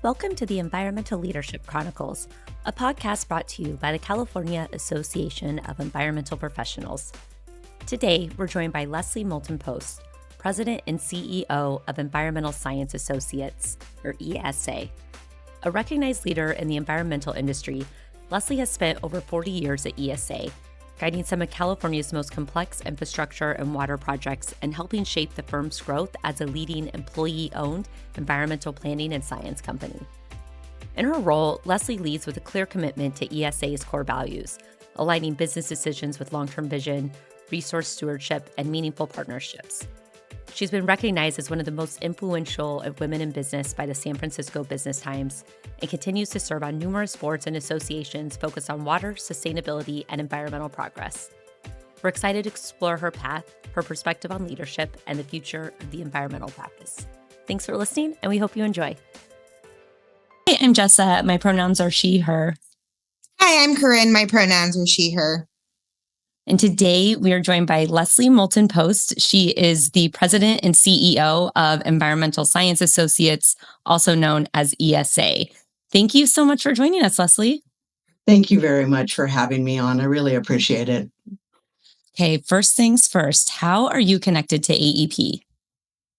Welcome to the Environmental Leadership Chronicles, a podcast brought to you by the California Association of Environmental Professionals. Today, we're joined by Leslie Moulton-Post, President and CEO of Environmental Science Associates, or ESA. A recognized leader in the environmental industry, Leslie has spent over 40 years at ESA, guiding some of California's most complex infrastructure and water projects and helping shape the firm's growth as a leading employee-owned environmental planning and science company. In her role, Leslie leads with a clear commitment to ESA's core values, aligning business decisions with long-term vision, resource stewardship, and meaningful partnerships. She's been recognized as one of the most influential of women in business by the San Francisco Business Times and continues to serve on numerous boards and associations focused on water, sustainability, and environmental progress. We're excited to explore her path, her perspective on leadership, and the future of the environmental practice. Thanks for listening, and we hope you enjoy. Hey, I'm Jessa. My pronouns are she, her. Hi, I'm Corinne. My pronouns are she, her. And today we are joined by Leslie Moulton-Post. She is the president and CEO of Environmental Science Associates, also known as ESA. Thank you so much for joining us, Leslie. Thank you very much for having me on. I really appreciate it. Okay, first things first, how are you connected to AEP?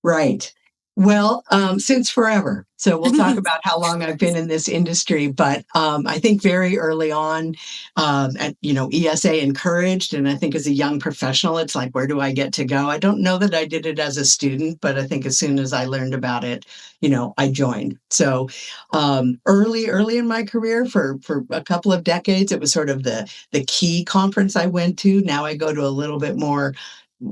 Right. Well, since forever. So we'll talk about how long I've been in this industry. But I think very early on, ESA encouraged. And I think as a young professional, it's like, where do I get to go? I don't know that I did it as a student, but I think as soon as I learned about it, I joined. So early in my career, for a couple of decades, it was sort of the key conference I went to. Now I go to a little bit more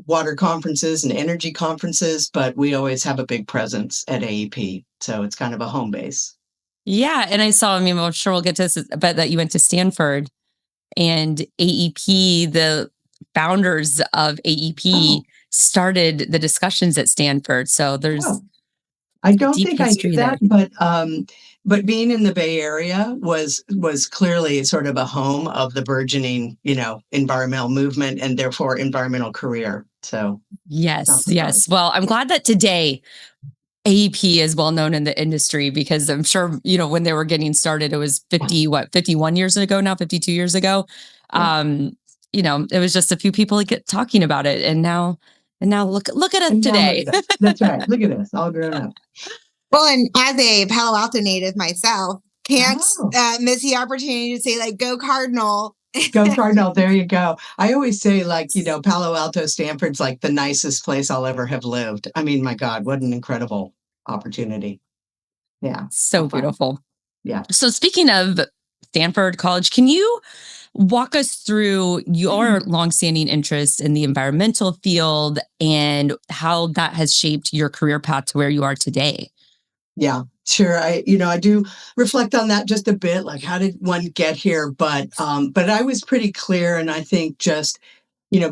water conferences and energy conferences, but we always have a big presence at AEP. So it's kind of a home base. Yeah. And I'm sure we'll get to this, but that you went to Stanford and AEP, the founders of AEP started the discussions at Stanford. So there's I don't think I knew that, but being in the Bay Area was clearly sort of a home of the burgeoning, environmental movement and therefore environmental career. So yes. Well, I'm glad that today AEP is well known in the industry because I'm sure, when they were getting started, it was 51 years ago now, 52 years ago. Yeah. It was just a few people talking about it. And now look at us today. That's right. Look at us, all grown up. Well, and as a Palo Alto native myself, can't miss the opportunity to say, go Cardinal. Go Cardinal. There you go. I always say, Palo Alto, Stanford's like the nicest place I'll ever have lived. I mean, my God, what an incredible opportunity. Yeah. So beautiful. Yeah. So speaking of Stanford College, can you walk us through your longstanding interest in the environmental field and how that has shaped your career path to where you are today? Yeah, sure. I do reflect on that just a bit, like how did one get here? But I was pretty clear, and I think just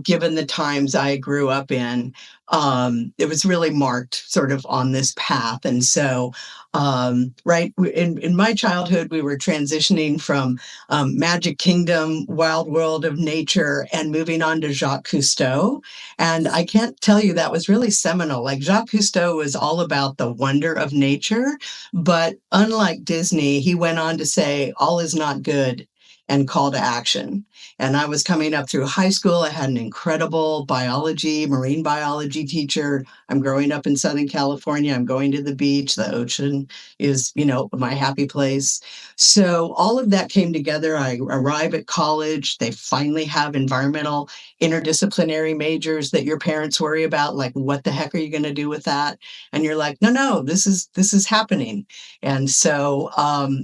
given the times I grew up in, it was really marked sort of on this path. And so, in my childhood, we were transitioning from Magic Kingdom, Wild World of Nature, and moving on to Jacques Cousteau. And I can't tell you that was really seminal. Like Jacques Cousteau was all about the wonder of nature, but unlike Disney, he went on to say, all is not good, and call to action. And I was coming up through high school. I had an incredible marine biology teacher. I'm growing up in Southern California. I'm going to the beach. The ocean is, my happy place. So all of that came together. I arrive at college. They finally have environmental interdisciplinary majors that your parents worry about. Like, what the heck are you going to do with that? And you're like, no, this is happening. And so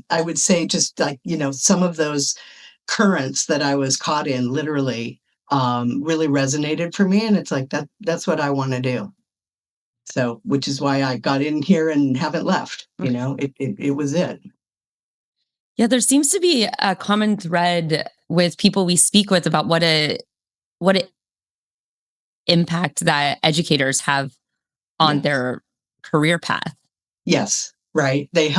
I would say just some of those currents that I was caught in literally really resonated for me. And it's like, that's what I want to do. So, which is why I got in here and haven't left, it was it. Yeah, there seems to be a common thread with people we speak with about what impact that educators have on their career path. Yes. Right. They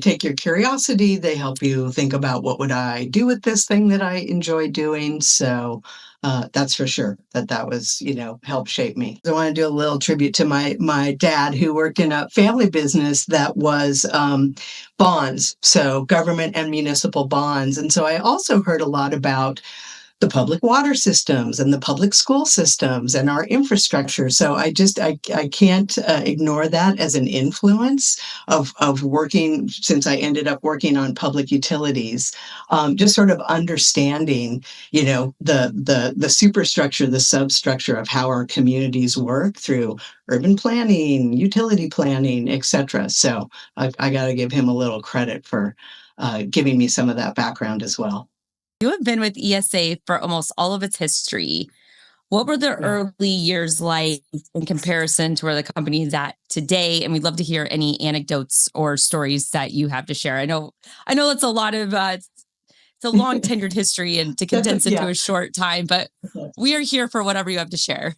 take your curiosity. They help you think about what would I do with this thing that I enjoy doing. So, That's for sure. That was, helped shape me. I want to do a little tribute to my dad, who worked in a family business that was bonds, so government and municipal bonds. And so I also heard a lot about the public water systems and the public school systems and our infrastructure. So I can't ignore that as an influence of working, since I ended up working on public utilities, just sort of understanding, the superstructure, the substructure of how our communities work through urban planning, utility planning, etc. So I got to give him a little credit for giving me some of that background as well. You have been with ESA for almost all of its history. What were the early years like in comparison to where the company is at today? And we'd love to hear any anecdotes or stories that you have to share. I know it's a lot of it's a long tenured history and to condense into Yeah. a short time, but we are here for whatever you have to share.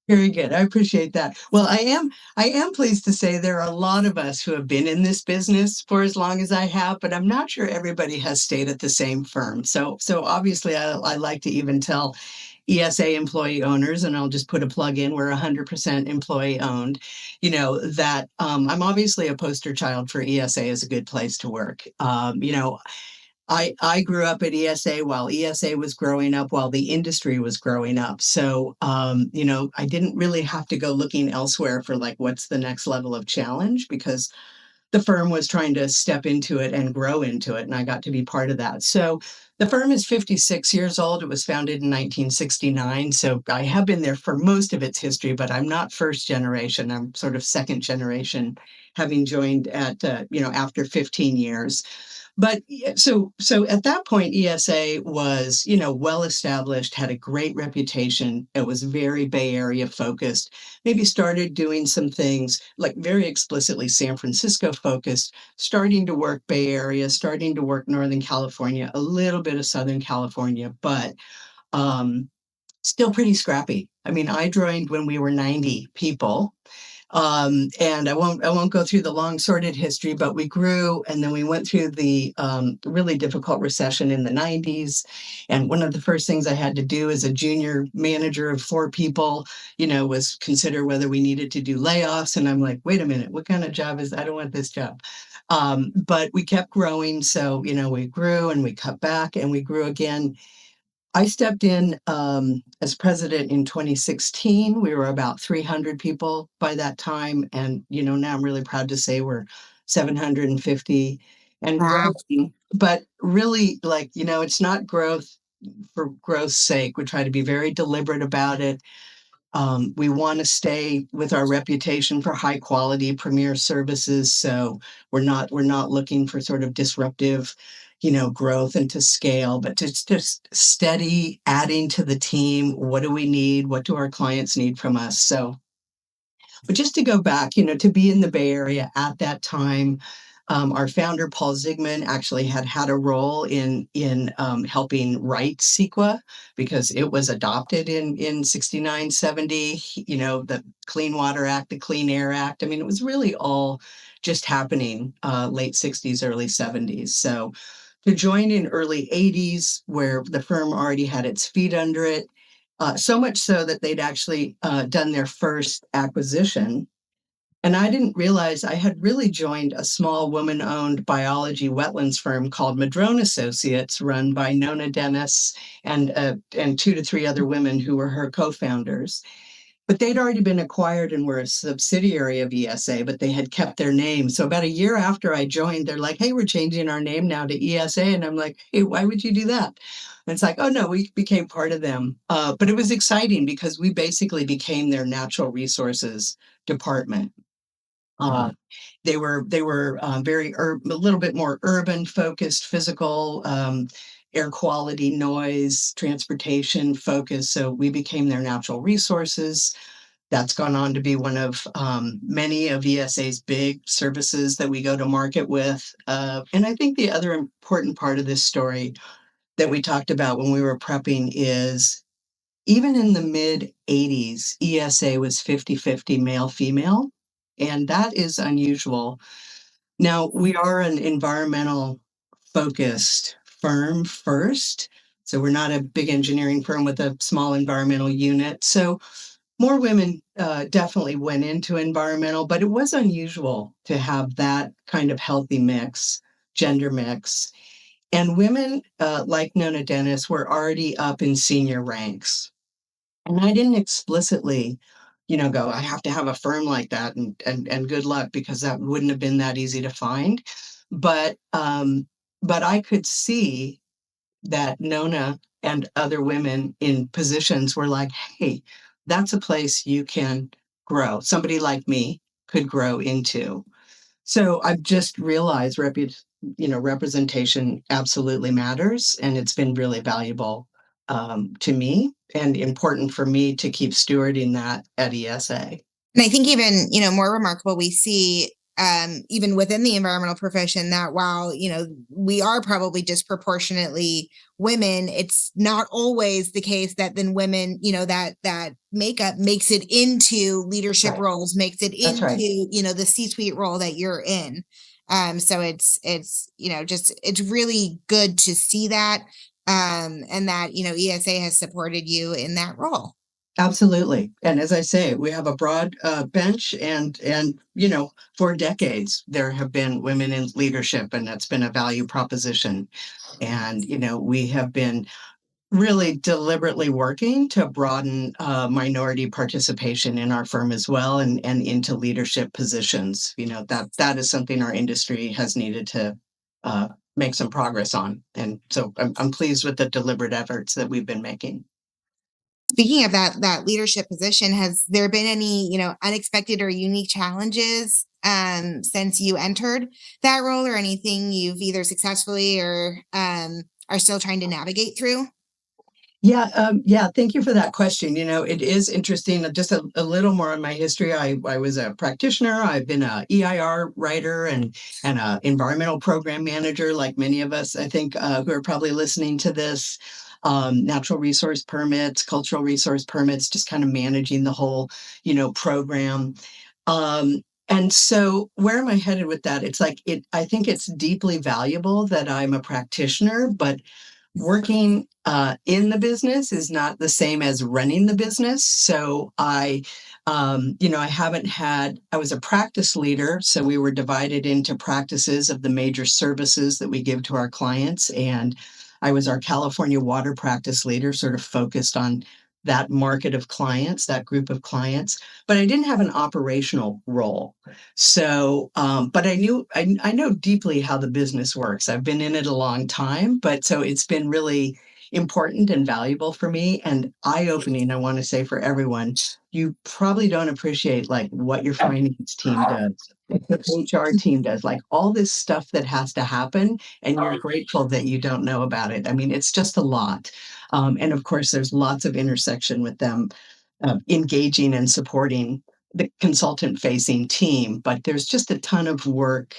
Very good. I appreciate that. Well, I am pleased to say there are a lot of us who have been in this business for as long as I have, but I'm not sure everybody has stayed at the same firm. So obviously I like to even tell ESA employee owners, and I'll just put a plug in, we're 100% employee owned, that I'm obviously a poster child for ESA as a good place to work. I grew up at ESA while ESA was growing up, while the industry was growing up. So, I didn't really have to go looking elsewhere for like, what's the next level of challenge, because the firm was trying to step into it and grow into it. And I got to be part of that. So the firm is 56 years old. It was founded in 1969. So I have been there for most of its history, but I'm not first generation. I'm sort of second generation, having joined after 15 years. But so at that point, ESA was, well established, had a great reputation. It was very Bay Area focused. Maybe started doing some things like very explicitly San Francisco focused, starting to work Bay Area, starting to work Northern California, a little bit of Southern California, but um, still pretty scrappy. I mean, I joined when we were 90 people. And I won't go through the long sordid history, but we grew, and then we went through the really difficult recession in the 90s. And one of the first things I had to do as a junior manager of 4 people, was consider whether we needed to do layoffs. And I'm like, wait a minute, what kind of job is, I don't want this job. But we kept growing. So, we grew and we cut back and we grew again. I stepped in as president in 2016. We were about 300 people by that time. And, now I'm really proud to say we're 750 and Wow. growing. But really, like, it's not growth for growth's sake. We try to be very deliberate about it. We want to stay with our reputation for high quality premier services. So we're not looking for sort of disruptive, growth and to scale, but to just steady adding to the team. What do we need? What do our clients need from us? So, but just to go back, to be in the Bay Area at that time, our founder Paul Zigman actually had a role in helping write CEQA, because it was adopted in 69, 70. The Clean Water Act, the Clean Air Act. I mean, it was really all just happening late 60s, early 70s. So to join in early 80s, where the firm already had its feet under it, so much so that they'd actually done their first acquisition. And I didn't realize I had really joined a small woman-owned biology wetlands firm called Madrone Associates, run by Nona Dennis and 2 to 3 other women who were her co-founders. But they'd already been acquired and were a subsidiary of ESA, but they had kept their name. So about a year after I joined, they're like, hey, we're changing our name now to ESA. And I'm like, hey, why would you do that? And it's like, oh, no, we became part of them. But it was exciting because we basically became their natural resources department. Uh, they were a little bit more urban focused, physical, air quality, noise, transportation focused. So we became their natural resources. That's gone on to be one of many of ESA's big services that we go to market with. And I think the other important part of this story that we talked about when we were prepping is, even in the mid 80s, ESA was 50-50 male female. And that is unusual. Now, we are an environmental focused firm first. So we're not a big engineering firm with a small environmental unit. So more women definitely went into environmental, but it was unusual to have that kind of healthy mix, gender mix. And women like Nona Dennis were already up in senior ranks. And I didn't explicitly, go, I have to have a firm like that and good luck, because that wouldn't have been that easy to find. But I could see that Nona and other women in positions were like, hey, that's a place you can grow. Somebody like me could grow into. So I've just realized representation absolutely matters, and it's been really valuable to me and important for me to keep stewarding that at ESA. And I think even, more remarkable, we see even within the environmental profession that while, we are probably disproportionately women, it's not always the case that then women, that makeup makes it into leadership Right. roles, makes it That's into, right. the C-suite role that you're in. So it's, it's really good to see that. And that, ESA has supported you in that role. Absolutely. And as I say, we have a broad bench, and for decades there have been women in leadership, and that's been a value proposition. And we have been really deliberately working to broaden minority participation in our firm as well, and into leadership positions. That is something our industry has needed to uh, make some progress on. And so I'm pleased with the deliberate efforts that we've been making. Speaking of that leadership position, has there been any, unexpected or unique challenges since you entered that role, or anything you've either successfully or are still trying to navigate through? Yeah. Thank you for that question. It is interesting. Just a little more on my history. I was a practitioner. I've been a EIR writer and a environmental program manager, like many of us, I think, who are probably listening to this. Natural resource permits, cultural resource permits, just kind of managing the whole, program. And so where am I headed with that? It's like I think it's deeply valuable that I'm a practitioner, but working in the business is not the same as running the business. So I was a practice leader. So we were divided into practices of the major services that we give to our clients. And I was our California water practice leader, sort of focused on that market of clients, that group of clients. But I didn't have an operational role. So, but I know deeply how the business works. I've been in it a long time, but so it's been really important and valuable for me, and eye-opening, I want to say, for everyone. You probably don't appreciate like what your finance team does, what the HR team does, like all this stuff that has to happen, and you're grateful that you don't know about it. I mean, it's just a lot. And of course, there's lots of intersection with them engaging and supporting the consultant facing team, but there's just a ton of work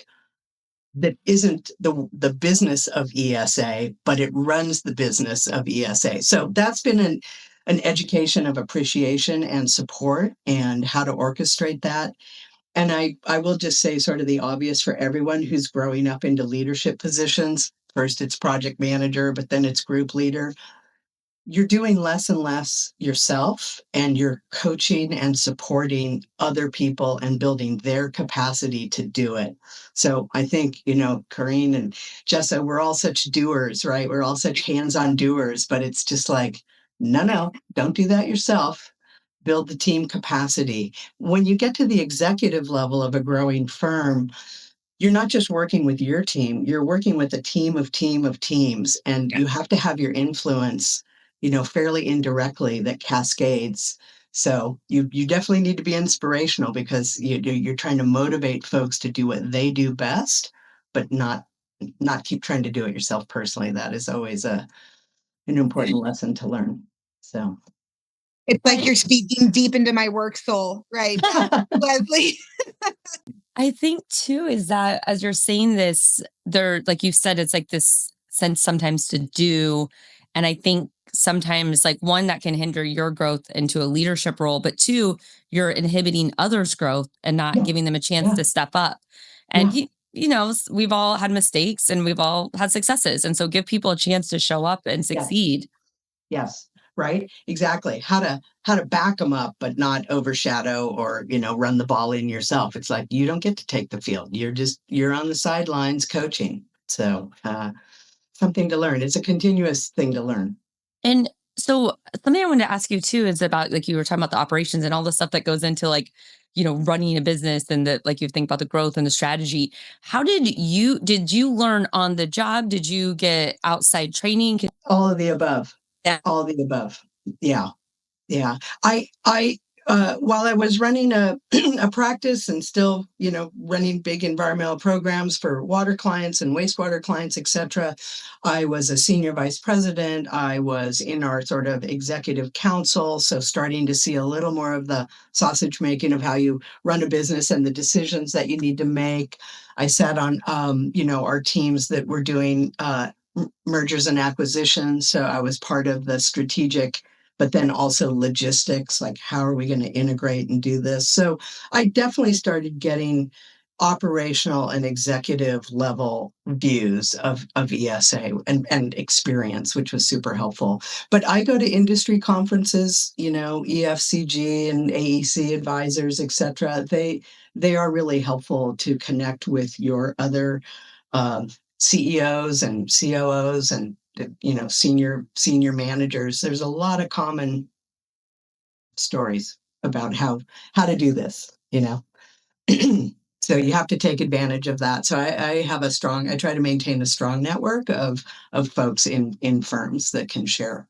that isn't the business of ESA, but it runs the business of ESA. So that's been an education of appreciation and support and how to orchestrate that. And I will just say sort of the obvious for everyone who's growing up into leadership positions. First, it's project manager, but then it's group leader. You're doing less and less yourself, and you're coaching and supporting other people and building their capacity to do it. So I think, Corrine and Jessa, we're all such doers, right? We're all such hands-on doers, but it's just like, no, don't do that yourself. Build the team capacity. When you get to the executive level of a growing firm, you're not just working with your team, you're working with a team of teams, and you have to have your influence, fairly indirectly, that cascades. So you definitely need to be inspirational, because you're trying to motivate folks to do what they do best, but not keep trying to do it yourself personally. That is always an important lesson to learn. So It's like you're speaking deep into my work soul, right, Leslie? I think too is that as you're saying this, there, like you said, it's like this sense sometimes to do. And I think sometimes, like, one, that can hinder your growth into a leadership role, but two, you're inhibiting others' growth and not yeah, giving them a chance yeah, to step up. And yeah. we've all had mistakes and we've all had successes. And so give people a chance to show up and Yes. succeed. Yes. Right. Exactly. How to back them up, but not overshadow or, run the ball in yourself. It's like, you don't get to take the field. You're on the sidelines coaching. So, something to learn. It's a continuous thing to learn. And so something I wanted to ask you too is about, like, you were talking about the operations and all the stuff that goes into, like, running a business, and that, like, you think about the growth and the strategy. How did you learn on the job? Did you get outside training? All of the above. Yeah. All of the above. Yeah. Yeah. While I was running a, a practice and still, running big environmental programs for water clients and wastewater clients, et cetera, I was a senior vice president. I was in our sort of executive council. So starting to see a little more of the sausage making of how you run a business and the decisions that you need to make. I sat on, our teams that were doing, mergers and acquisitions. So I was part of the strategic, but then also logistics, like how are we going to integrate and do this? So I definitely started getting operational and executive level views of ESA and experience, which was super helpful. But I go to industry conferences, EFCG and AEC advisors, et cetera. They are really helpful to connect with your other um, CEOs and COOs and senior managers. There's a lot of common stories about how to do this. So you have to take advantage of that. So I try to maintain a strong network of folks in firms that can share.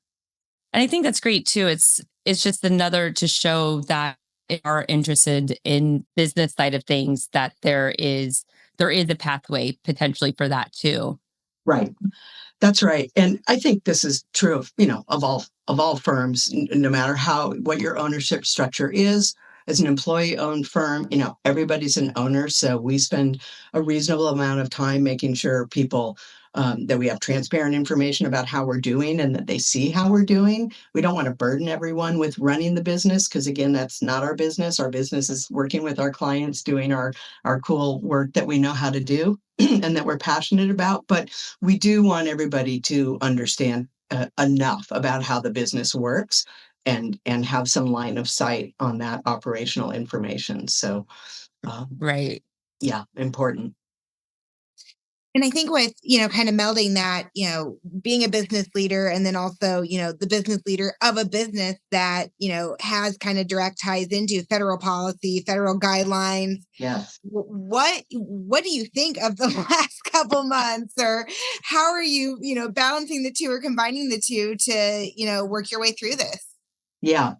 And I think that's great too. It's just another to show that they are interested in business side of things, that there is a pathway potentially for that too. Right. That's right. And I think this is true of, of all firms, no matter what your ownership structure is. As an employee owned firm, everybody's an owner. So we spend a reasonable amount of time making sure people that we have transparent information about how we're doing and that they see how we're doing. We don't want to burden everyone with running the business because, again, that's not our business. Our business is working with our clients, doing our cool work that we know how to do and that we're passionate about. But we do want everybody to understand enough about how the business works and have some line of sight on that operational information. So, Right. yeah, important. And I think with, kind of melding that, being a business leader and then also, the business leader of a business that, has kind of direct ties into federal policy, federal guidelines. Yes. What do you think of the last couple months, or how are you, balancing the two or combining the two to, work your way through this? Yeah.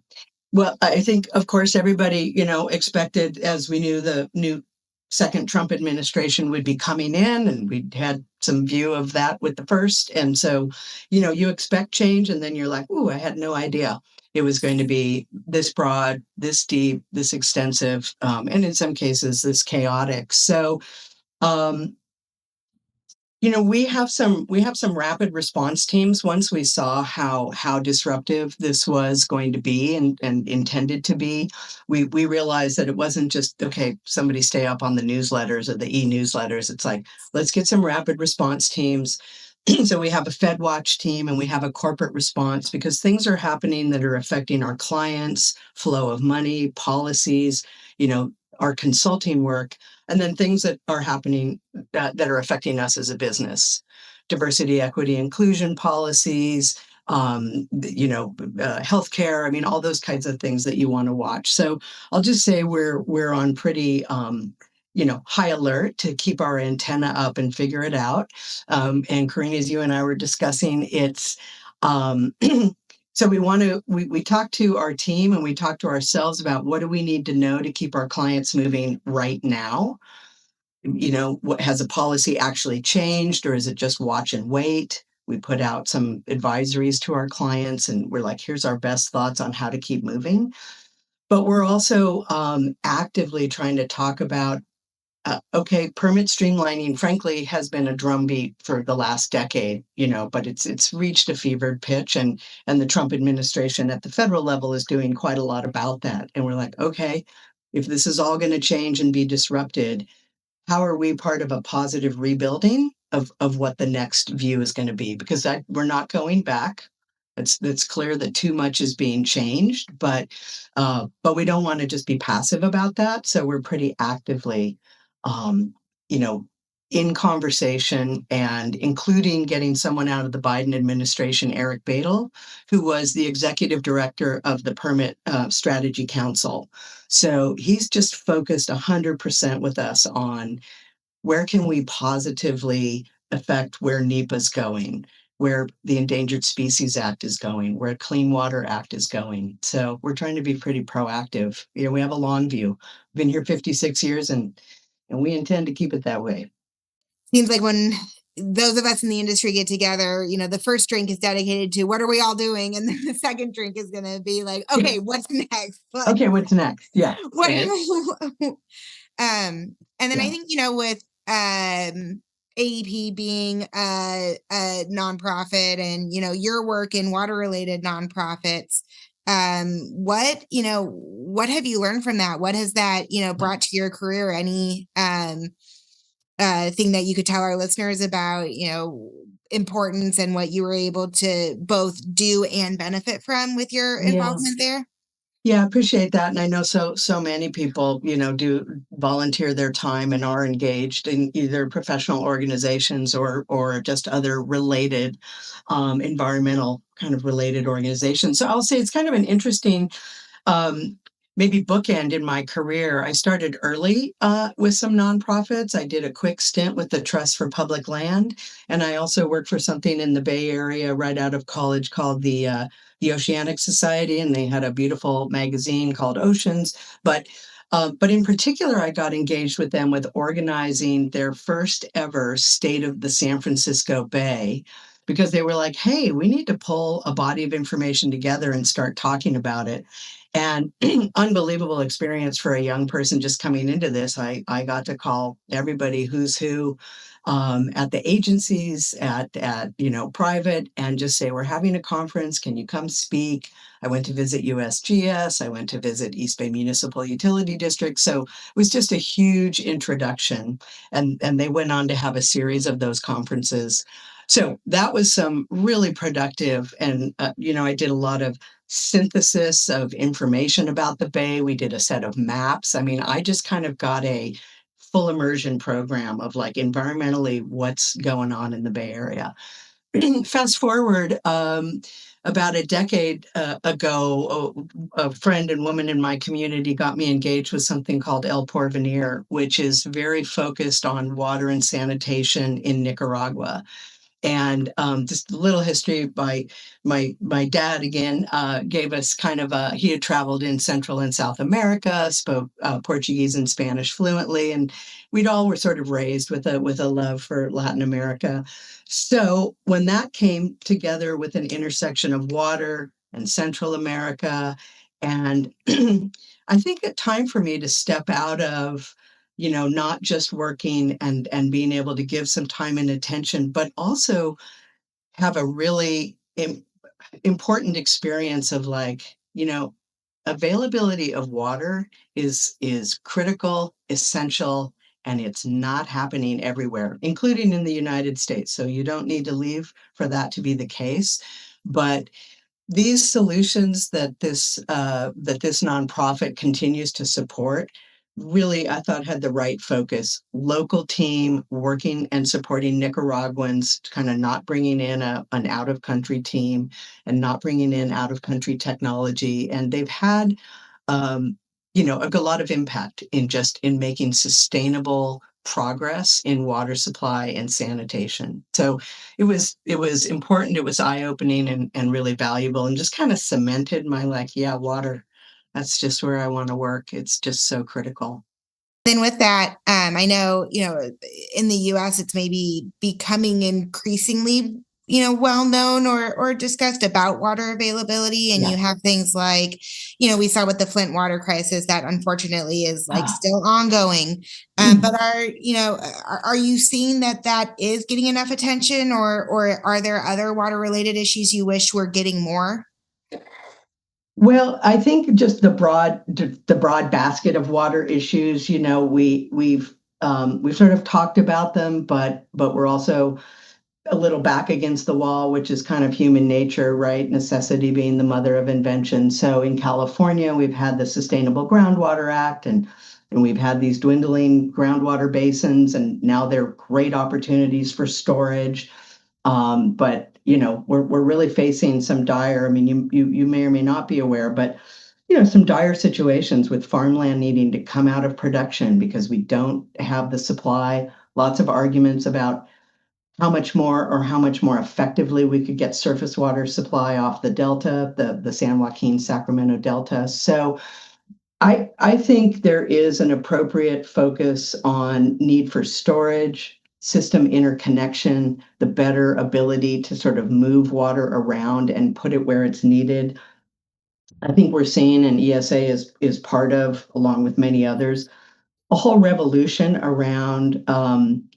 Well, I think, of course, everybody, expected, as we knew the new second Trump administration would be coming in, and we'd had some view of that with the first. And so, you expect change, and then you're like, "Ooh, I had no idea it was going to be this broad, this deep, this extensive, and in some cases, this chaotic." So, um, we have some rapid response teams. Once we saw how disruptive this was going to be and intended to be, we realized that it wasn't just, okay, somebody stay up on the newsletters or the e-newsletters. It's like, let's get some rapid response teams. So we have a Fed Watch team and we have a corporate response because things are happening that are affecting our clients, flow of money, policies, our consulting work, and then things that are happening that are affecting us as a business. Diversity, equity, inclusion policies, healthcare. I mean, all those kinds of things that you want to watch. So I'll just say we're on pretty high alert to keep our antenna up and figure it out. And Corinne, as you and I were discussing, it's so we talk to our team and we talk to ourselves about what do we need to know to keep our clients moving right now. What has a policy actually changed, or is it just watch and wait? We put out some advisories to our clients and we're like, here's our best thoughts on how to keep moving. But we're also actively trying to talk about okay, permit streamlining, frankly, has been a drumbeat for the last decade, but it's reached a fevered pitch, and the Trump administration at the federal level is doing quite a lot about that. And we're like, okay, if this is all going to change and be disrupted, how are we part of a positive rebuilding of what the next view is going to be? Because we're not going back. It's clear that too much is being changed, but we don't want to just be passive about that. So we're pretty actively, um, you know, in conversation and including getting someone out of the Biden administration, Eric Badel, who was the executive director of the Permit Strategy Council. So he's just focused 100% with us on where can we positively affect where NEPA's going, where the Endangered Species Act is going, where Clean Water Act is going. So we're trying to be pretty proactive. We have a long view. We've been here 56 years and we intend to keep it that way. Seems like when those of us in the industry get together, the first drink is dedicated to what are we all doing? And then the second drink is going to be like, okay, what's next? Like, okay, what's next? Yeah. What, Right. and then I think, with AEP being a nonprofit and, your work in water related nonprofits, what have you learned from that? What has that, brought to your career? Any thing that you could tell our listeners about, importance and what you were able to both do and benefit from with your involvement there? Yeah, I appreciate that. And I know so many people, do volunteer their time and are engaged in either professional organizations or just other related environmental kind of related organizations. So I'll say it's kind of an interesting um, maybe bookend in my career. I started early with some nonprofits. I did a quick stint with the Trust for Public Land, and I also worked for something in the Bay Area right out of college called the Oceanic Society, and they had a beautiful magazine called Oceans. But in particular, I got engaged with them with organizing their first ever State of the San Francisco Bay, because they were like, hey, we need to pull a body of information together and start talking about it. And unbelievable experience for a young person just coming into this. I got to call everybody who's who at the agencies, at private, and just say, we're having a conference. Can you come speak? I went to visit USGS. I went to visit East Bay Municipal Utility District. So it was just a huge introduction. And they went on to have a series of those conferences. So that was some really productive. And, I did a lot of synthesis of information about the Bay. We did a set of maps. I mean, I just kind of got a full immersion program of like environmentally what's going on in the Bay Area. Fast forward about a decade ago, a friend and woman in my community got me engaged with something called El Porvenir, which is very focused on water and sanitation in Nicaragua. And just a little history by my dad again gave us kind of he had traveled in Central and South America, spoke Portuguese and Spanish fluently, and we'd all were sort of raised with a love for Latin America. So when that came together with an intersection of water and Central America, and I think a time for me to step out of not just working and being able to give some time and attention, but also have a really important experience of like, availability of water is critical, essential, and it's not happening everywhere, including in the United States. So you don't need to leave for that to be the case. But these solutions that this nonprofit continues to support really, I thought, had the right focus. Local team working and supporting Nicaraguans, kind of not bringing in an out of country team and not bringing in out of country technology. And they've had a lot of impact in making sustainable progress in water supply and sanitation. So it was important, it was eye-opening and really valuable, and just kind of cemented my like, yeah, water, that's just where I want to work. It's just so critical. Then with that, I know, in the US, it's maybe becoming increasingly, well known or discussed about water availability. And Yeah. you have things like, we saw with the Flint water crisis that unfortunately is like still ongoing. But are you seeing that is getting enough attention, or are there other water related issues you wish were getting more? Well, I think just the broad basket of water issues, we've we've sort of talked about them, but we're also a little back against the wall, which is kind of human nature, right? Necessity being the mother of invention. So in California, we've had the Sustainable Groundwater Act, and we've had these dwindling groundwater basins, and now they're great opportunities for storage. But we're really facing some dire. I mean, you may or may not be aware, but some dire situations with farmland needing to come out of production because we don't have the supply. Lots of arguments about how much more effectively we could get surface water supply off the Delta, the San Joaquin Sacramento Delta. So I think there is an appropriate focus on need for storage, system interconnection, the better ability to sort of move water around and put it where it's needed. I think we're seeing, and ESA is part of, along with many others, a whole revolution around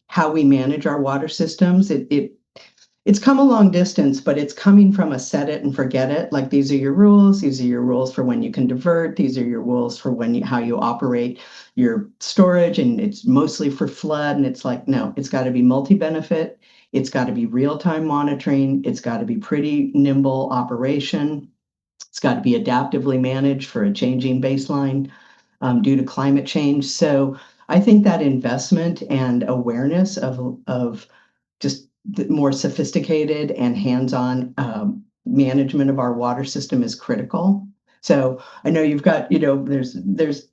how we manage our water systems. It's come a long distance, but it's coming from a set it and forget it. Like, these are your rules. These are your rules for when you can divert. These are your rules for how you operate your storage, and it's mostly for flood. And it's like, no, it's got to be multi-benefit. It's got to be real-time monitoring. It's got to be pretty nimble operation. It's got to be adaptively managed for a changing baseline due to climate change. So I think that investment and awareness of just the more sophisticated and hands-on management of our water system is critical. So I know you've got, there's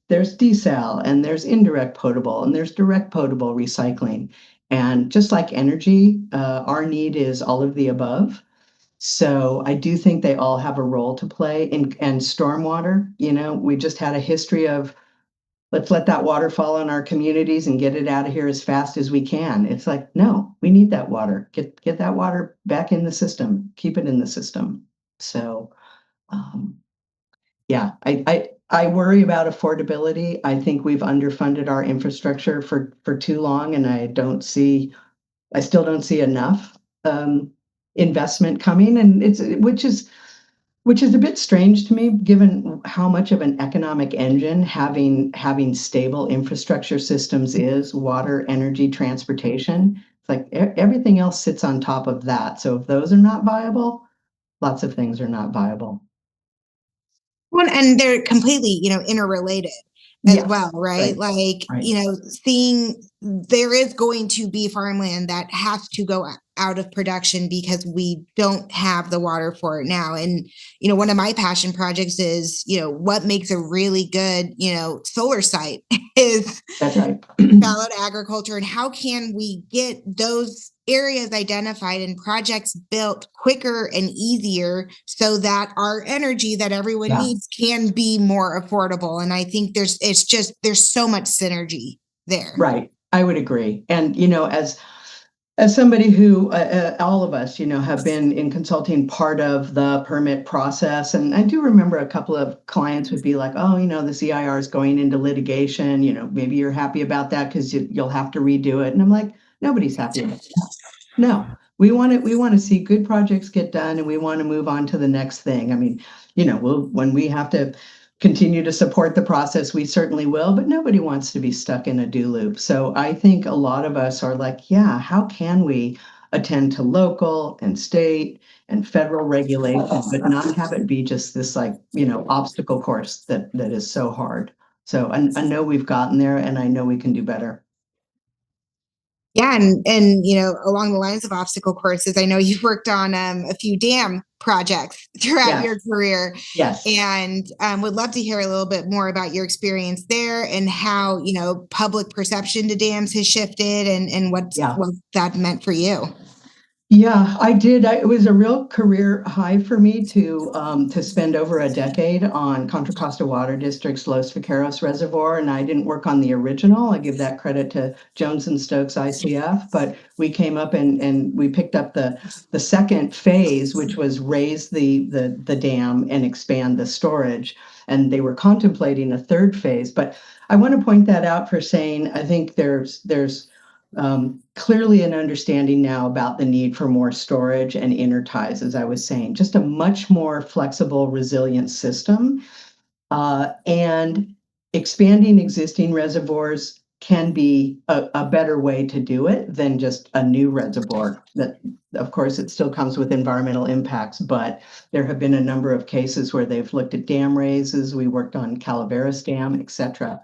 desal, and there's indirect potable, and there's direct potable recycling. And just like energy, our need is all of the above. So I do think they all have a role to play. And stormwater, we just had a history of, let's let that water fall on our communities and get it out of here as fast as we can. It's like, no, we need that water. Get that water back in the system. Keep it in the system. So, yeah, I worry about affordability. I think we've underfunded our infrastructure for too long, and I still don't see enough investment coming, and which is a bit strange to me, given how much of an economic engine having stable infrastructure systems is: water, energy, transportation. It's like everything else sits on top of that. So if those are not viable, lots of things are not viable. Well, and they're completely, interrelated as well, Yes, right? right, Like, right. seeing there is going to be farmland that has to go out of production because we don't have the water for it now. And, one of my passion projects is, what makes a really good, solar site is That's right. ballot agriculture, and how can we get those areas identified and projects built quicker and easier so that our energy that everyone Yeah. needs can be more affordable. And I think there's so much synergy there. Right. I would agree. And, as somebody who, all of us, have been in consulting part of the permit process. And I do remember a couple of clients would be like, oh, the CIR is going into litigation. Maybe you're happy about that because you'll have to redo it. And I'm like, nobody's happy about that. No, we want to see good projects get done, and we want to move on to the next thing. I mean, when we have to continue to support the process, we certainly will, but nobody wants to be stuck in a do loop. So I think a lot of us are like, yeah, how can we attend to local and state and federal regulations, but not have it be just this obstacle course that is so hard. So I know we've gotten there, and I know we can do better. Yeah, and along the lines of obstacle courses, I know you've worked on a few dam projects throughout your career. Yes. And would love to hear a little bit more about your experience there and how public perception to dams has shifted, and what that meant for you. Yeah, I did. It was a real career high for me to spend over a decade on Contra Costa Water District's Los Vaqueros Reservoir, and I didn't work on the original. I give that credit to Jones and Stokes ICF, but we came up and we picked up the second phase, which was raise the dam and expand the storage, and they were contemplating a third phase. But I want to point that out for saying I think there's clearly an understanding now about the need for more storage and interties, as I was saying, just a much more flexible, resilient system, and expanding existing reservoirs can be a better way to do it than just a new reservoir. That, of course, it still comes with environmental impacts, but there have been a number of cases where they've looked at dam raises. We worked on Calaveras Dam, et cetera.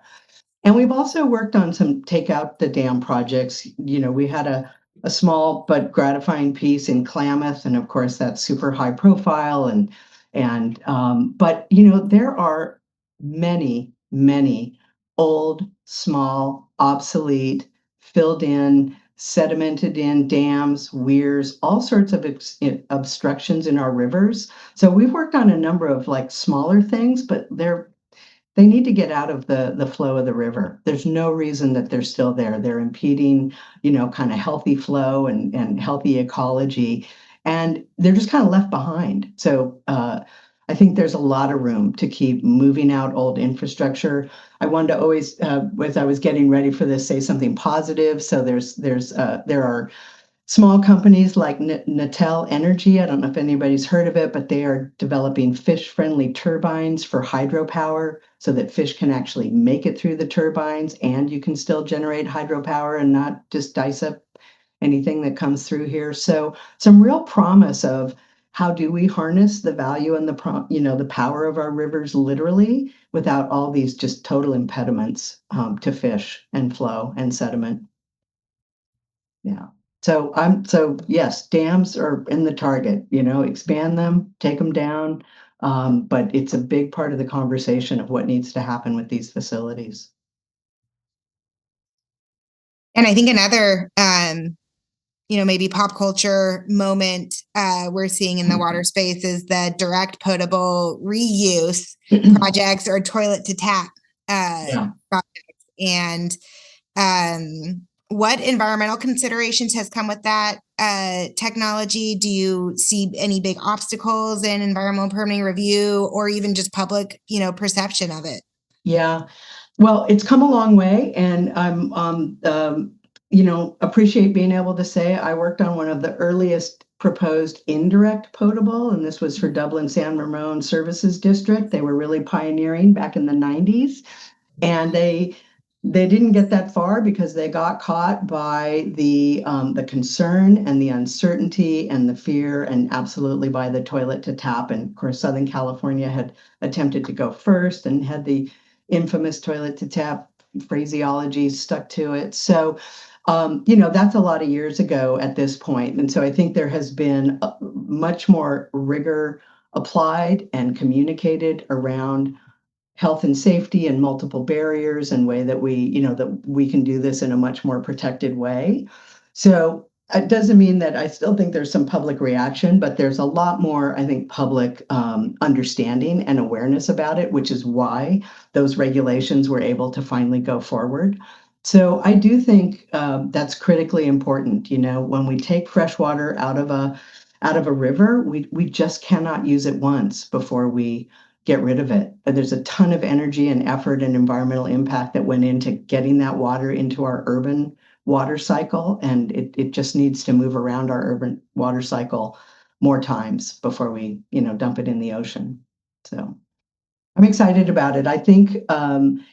And we've also worked on some take out the dam projects. We had a small but gratifying piece in Klamath, and of course that's super high profile. But there are many, many old, small, obsolete, filled in, sedimented in dams, weirs, all sorts of obstructions in our rivers. So we've worked on a number of like smaller things, but they need to get out of the flow of the river. There's no reason that they're still there. They're impeding, kind of healthy flow and healthy ecology, and they're just kind of left behind. So I think there's a lot of room to keep moving out old infrastructure. I wanted to always, as I was getting ready for this, say something positive. So there are small companies like Natel Energy. I don't know if anybody's heard of it, but they are developing fish-friendly turbines for hydropower so that fish can actually make it through the turbines and you can still generate hydropower and not just dice up anything that comes through here. So some real promise of how do we harness the value and the power of our rivers literally without all these just total impediments to fish and flow and sediment. Yeah. So yes, dams are in the target, expand them, take them down. But it's a big part of the conversation of what needs to happen with these facilities. And I think another, maybe pop culture moment we're seeing in the water space is the direct potable reuse projects or toilet to tap projects. And what environmental considerations has come with that technology? Do you see any big obstacles in environmental permitting review or even just public, perception of it? Yeah, well, it's come a long way, and I'm appreciate being able to say I worked on one of the earliest proposed indirect potable, and this was for Dublin San Ramon Services District. They were really pioneering back in the 90s, and they didn't get that far because they got caught by the concern and the uncertainty and the fear, and absolutely by the toilet to tap. And of course, Southern California had attempted to go first and had the infamous toilet to tap phraseology stuck to it. So that's a lot of years ago at this point. And so I think there has been much more rigor applied and communicated around health and safety and multiple barriers and way that we can do this in a much more protected way. So it doesn't mean that I still think there's some public reaction, but there's a lot more, I think, public understanding and awareness about it, which is why those regulations were able to finally go forward. So I do think that's critically important. When we take fresh water out of a river, we just cannot use it once before we get rid of it. There's a ton of energy and effort and environmental impact that went into getting that water into our urban water cycle, and it just needs to move around our urban water cycle more times before we dump it in the ocean. So I'm excited about it. I think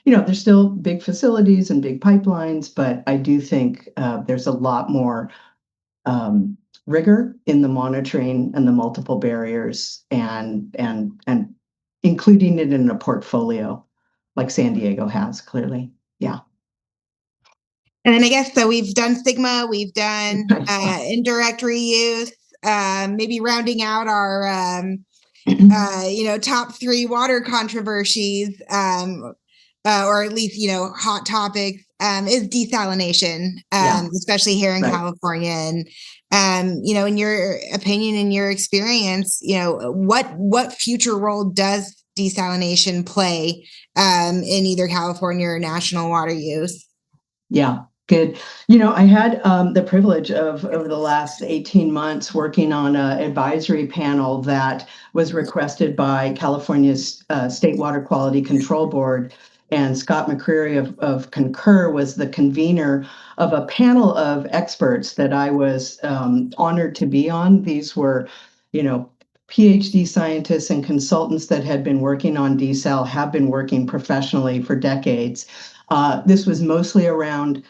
there's still big facilities and big pipelines, but I do think there's a lot more rigor in the monitoring and the multiple barriers and including it in a portfolio like San Diego has, clearly. Yeah. And then I guess so we've done stigma, we've done indirect reuse, maybe rounding out our top 3 water controversies, or at least hot topics, is desalination, especially here in California. And in your opinion, in your experience, what future role does desalination play in either California or national water use? Yeah. Good. I had the privilege of over the last 18 months working on an advisory panel that was requested by California's State Water Quality Control Board. And Scott McCreary of Concur was the convener of a panel of experts that I was honored to be on. These were, PhD scientists and consultants that had been working on desal have been working professionally for decades. This was mostly around,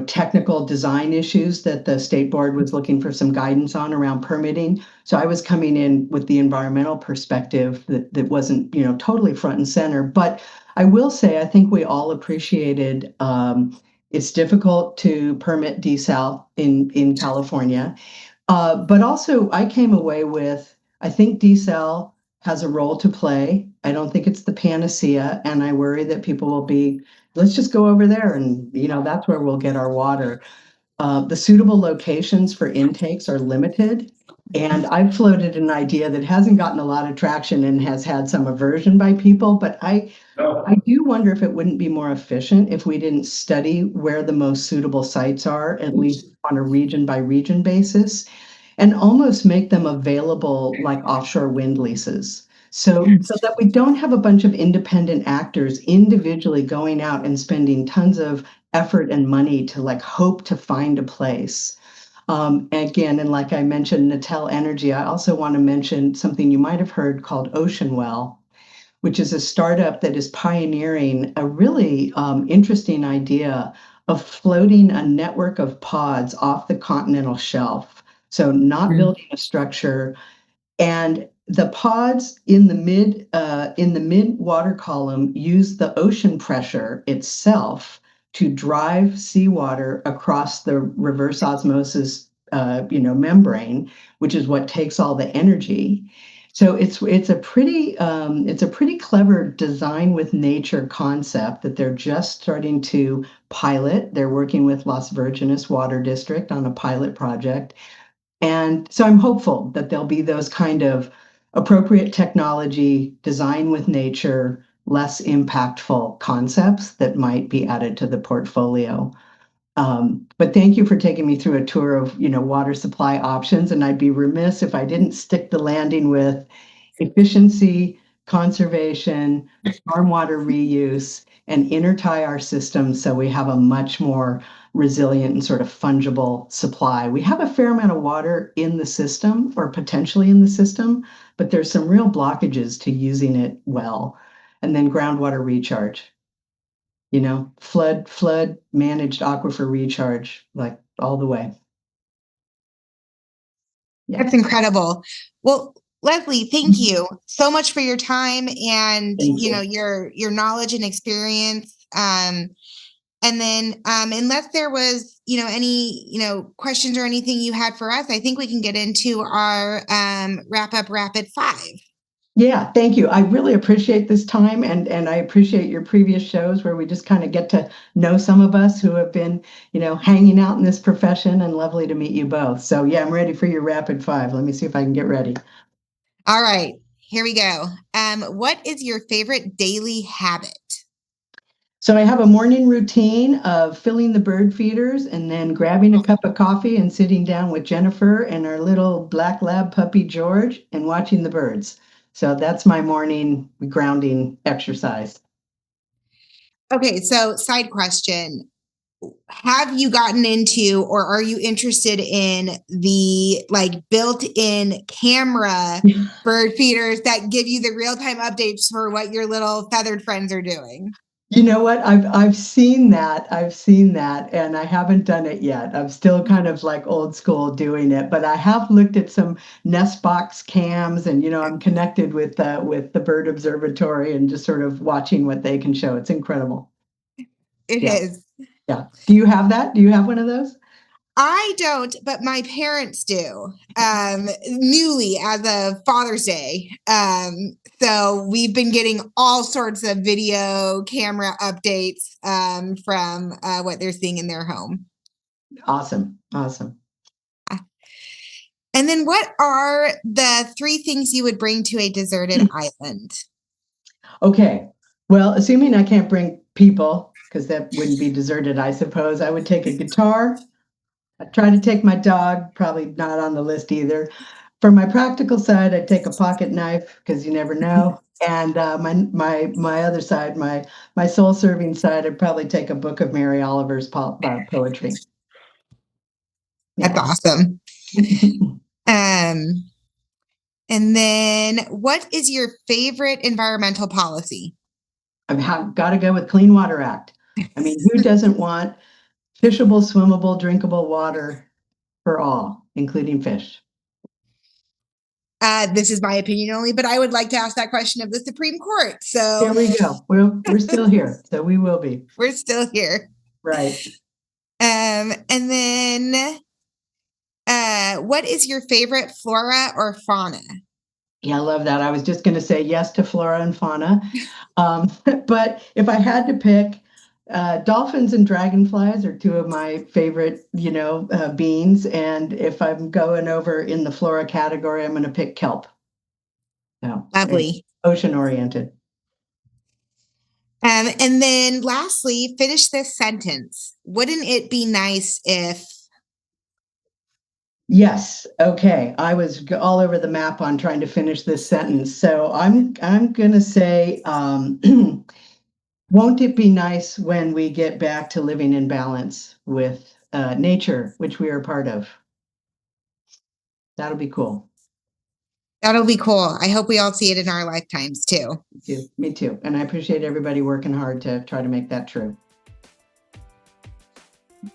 technical design issues that the state board was looking for some guidance on around permitting. So I was coming in with the environmental perspective that wasn't, totally front and center. But I will say, I think we all appreciated it's difficult to permit desal in California. But also, I came away with, I think desal has a role to play. I don't think it's the panacea, and I worry that people will be, let's just go over there and, that's where we'll get our water. The suitable locations for intakes are limited. And I've floated an idea that hasn't gotten a lot of traction and has had some aversion by people, but I do wonder if it wouldn't be more efficient if we didn't study where the most suitable sites are, at least on a region by region basis, and almost make them available like offshore wind leases. So that we don't have a bunch of independent actors individually going out and spending tons of effort and money to like hope to find a place. Again, and like I mentioned, Natel Energy, I also want to mention something you might have heard called Ocean Well, which is a startup that is pioneering a really interesting idea of floating a network of pods off the continental shelf. So not building a structure, and the pods in the mid water column use the ocean pressure itself to drive seawater across the reverse osmosis membrane, which is what takes all the energy. So it's a pretty clever design with nature concept that they're just starting to pilot. They're working with Las Virgenes Water District on a pilot project. And so I'm hopeful that there'll be those kind of appropriate technology, design with nature, less impactful concepts that might be added to the portfolio. But thank you for taking me through a tour of, water supply options. And I'd be remiss if I didn't stick the landing with efficiency, conservation, stormwater reuse, and intertie our systems so we have a much more resilient and sort of fungible supply. We have a fair amount of water in the system or potentially in the system, but there's some real blockages to using it well. And then groundwater recharge, flood managed aquifer recharge, like all the way. Yeah. That's incredible. Well, Leslie, thank you so much for your time and your knowledge and experience. And then unless there was any questions or anything you had for us, I think we can get into our wrap up rapid fire. Yeah, thank you. I really appreciate this time, and I appreciate your previous shows where we just kind of get to know some of us who have been, hanging out in this profession, and lovely to meet you both. So yeah, I'm ready for your rapid five. Let me see if I can get ready. All right, here we go. What is your favorite daily habit? So I have a morning routine of filling the bird feeders and then grabbing a cup of coffee and sitting down with Jennifer and our little black lab puppy George and watching the birds. So that's my morning grounding exercise. Okay, so side question. Have you gotten into or are you interested in the built-in camera bird feeders that give you the real-time updates for what your little feathered friends are doing? You know what? I've seen that. And I haven't done it yet. I'm still kind of like old school doing it, but I have looked at some nest box cams, and I'm connected with the Bird Observatory and just sort of watching what they can show. It's incredible. It is. Yeah. Do you have that? Do you have one of those? I don't, but my parents do. Newly as of Father's Day. So we've been getting all sorts of video camera updates from what they're seeing in their home. Awesome. And then what are the 3 things you would bring to a deserted island? Okay. Well, assuming I can't bring people, because that wouldn't be deserted, I suppose, I would take a guitar. I'd try to take my dog, probably not on the list either. For my practical side, I'd take a pocket knife, because you never know. And my other side, my soul-serving side, I'd probably take a book of Mary Oliver's poetry. That's awesome. And then what is your favorite environmental policy? I've got to go with Clean Water Act. I mean, who doesn't want fishable, swimmable, drinkable water for all, including fish? This is my opinion only, but I would like to ask that question of the Supreme Court. So Here we go. We're still here, so we will be. we're still here. Right. And then what is your favorite flora or fauna? Yeah, I love that. I was just going to say yes to flora and fauna. But if I had to pick, dolphins and dragonflies are two of my favorite, beings. And if I'm going over in the flora category, I'm going to pick kelp. So, Lovely. Ocean oriented. And then lastly, finish this sentence. Wouldn't it be nice if... Yes. Okay. I was all over the map on trying to finish this sentence. So I'm going to say, won't it be nice when we get back to living in balance with nature, which we are part of? That'll be cool. That'll be cool. I hope we all see it in our lifetimes too. Me too. And I appreciate everybody working hard to try to make that true.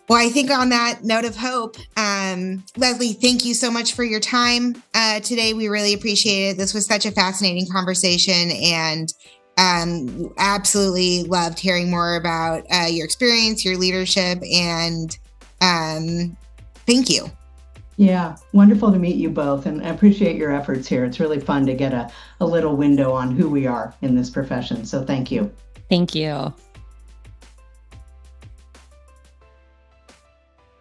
Well, I think on that note of hope, Leslie, thank you so much for your time today. We really appreciate it. This was such a fascinating conversation, and absolutely loved hearing more about your experience, your leadership, and thank you. Yeah, wonderful to meet you both, and I appreciate your efforts here. It's really fun to get a little window on who we are in this profession. So thank you. Thank you.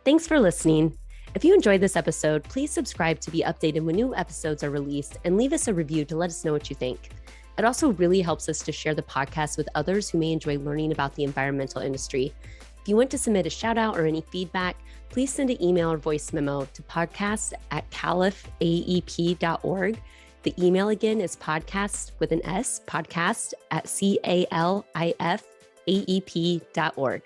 Thanks for listening. If you enjoyed this episode, please subscribe to be updated when new episodes are released, and leave us a review to let us know what you think. It also really helps us to share the podcast with others who may enjoy learning about the environmental industry. If you want to submit a shout out or any feedback, please send an email or voice memo to podcast@califaep.org. The email again is podcast with an S, podcast@califaep.org.